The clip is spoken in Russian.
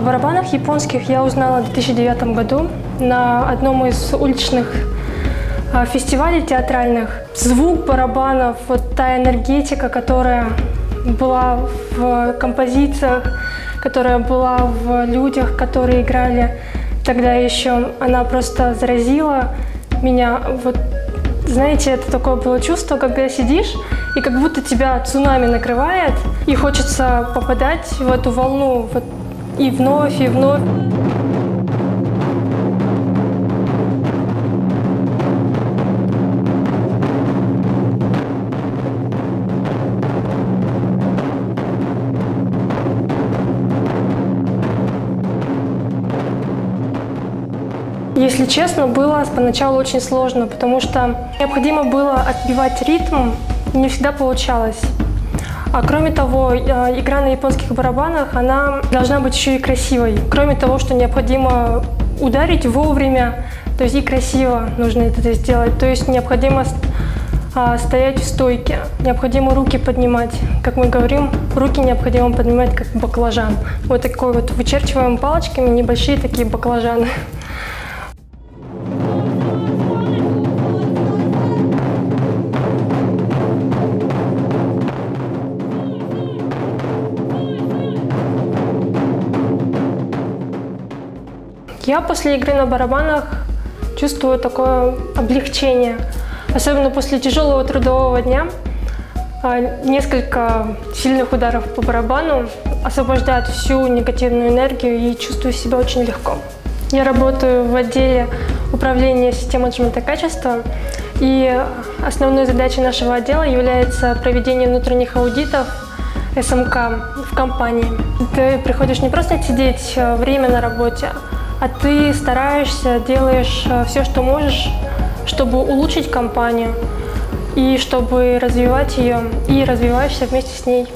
барабанах японских я узнала в 2009 году на одном из уличных фестивалей театральных. Звук барабанов, вот та энергетика, которая была в композициях, которая была в людях, которые играли тогда еще, она просто заразила меня. Вот, знаете, это такое было чувство, когда сидишь, и как будто тебя цунами накрывает, и хочется попадать в эту волну вот, и вновь, и вновь. Если честно, было поначалу очень сложно, потому что необходимо было отбивать ритм, не всегда получалось. А кроме того, игра на японских барабанах, она должна быть еще и красивой. Кроме того, что необходимо ударить вовремя, то есть и красиво нужно это сделать. То есть необходимо стоять в стойке, необходимо руки поднимать. Как мы говорим, руки необходимо поднимать как баклажан. Вот такой вот вычерчиваем палочками небольшие такие баклажаны. Я после игры на барабанах чувствую такое облегчение, особенно после тяжелого трудового дня. Несколько сильных ударов по барабану освобождают всю негативную энергию и чувствую себя очень легко. Я работаю в отделе управления системой менеджмента качества, и основной задачей нашего отдела является проведение внутренних аудитов СМК в компании. Ты приходишь не просто сидеть время на работе, а ты стараешься, делаешь все, что можешь, чтобы улучшить компанию и чтобы развивать ее, и развиваешься вместе с ней.